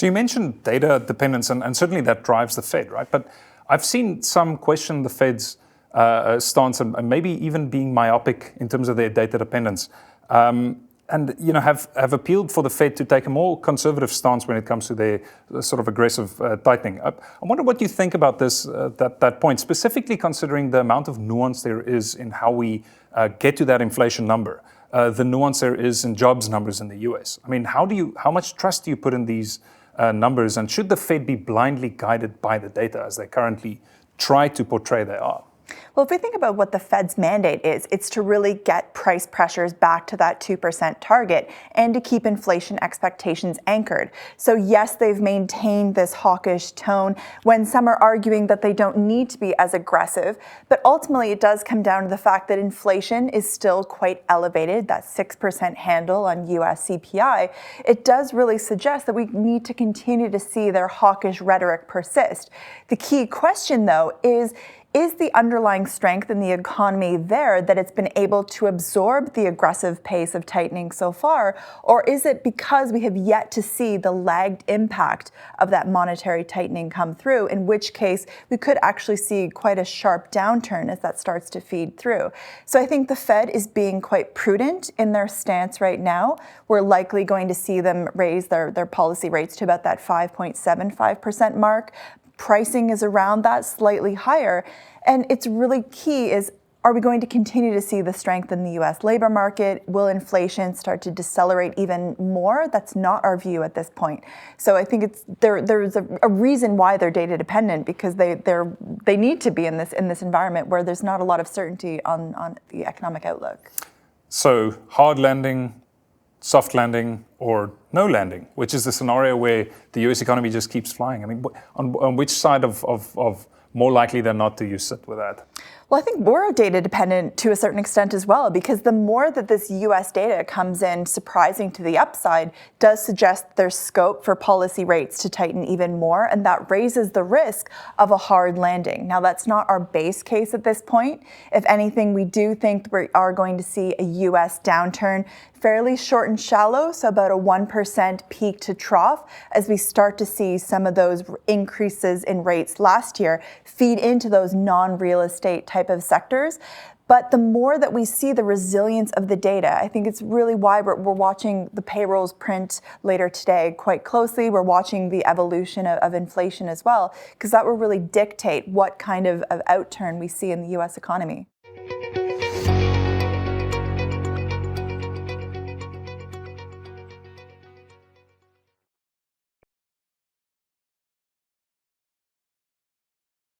So you mentioned data dependence, and certainly that drives the Fed, right? But I've seen some question the Fed's stance and maybe even being myopic in terms of their data dependence. And have appealed for the Fed to take a more conservative stance when it comes to their sort of aggressive tightening. I wonder what you think about this, that point, specifically considering the amount of nuance there is in how we get to that inflation number, the nuance there is in jobs numbers in the US. I mean, how much trust do you put in these numbers, and should the Fed be blindly guided by the data as they currently try to portray they are? Well, if we think about what the Fed's mandate is, it's to really get price pressures back to that 2% target and to keep inflation expectations anchored. So yes, they've maintained this hawkish tone when some are arguing that they don't need to be as aggressive. But ultimately, it does come down to the fact that inflation is still quite elevated, that 6% handle on US CPI. It does really suggest that we need to continue to see their hawkish rhetoric persist. The key question, though, is the underlying strength in the economy there that it's been able to absorb the aggressive pace of tightening so far? Or is it because we have yet to see the lagged impact of that monetary tightening come through, in which case we could actually see quite a sharp downturn as that starts to feed through? So I think the Fed is being quite prudent in their stance right now. We're likely going to see them raise their policy rates to about that 5.75% mark. Pricing is around that, slightly higher. And it's really key is, are we going to continue to see the strength in the US labor market? Will inflation start to decelerate even more? That's not our view at this point. So I think there's a reason why they're data dependent, because they need to be in this environment where there's not a lot of certainty on the economic outlook. So hard landing, soft landing, or no landing, which is the scenario where the US economy just keeps flying. I mean, on which side of more likely than not do you sit with that? Well, I think we're data dependent to a certain extent as well, because the more that this US data comes in surprising to the upside does suggest there's scope for policy rates to tighten even more, and that raises the risk of a hard landing. Now, that's not our base case at this point. If anything, we do think we are going to see a US downturn, fairly short and shallow, so about a 1% peak to trough, as we start to see some of those increases in rates last year feed into those non-real estate type of sectors. But the more that we see the resilience of the data, I think it's really why we're watching the payrolls print later today quite closely. We're watching the evolution of inflation as well, because that will really dictate what kind of outturn we see in the US economy.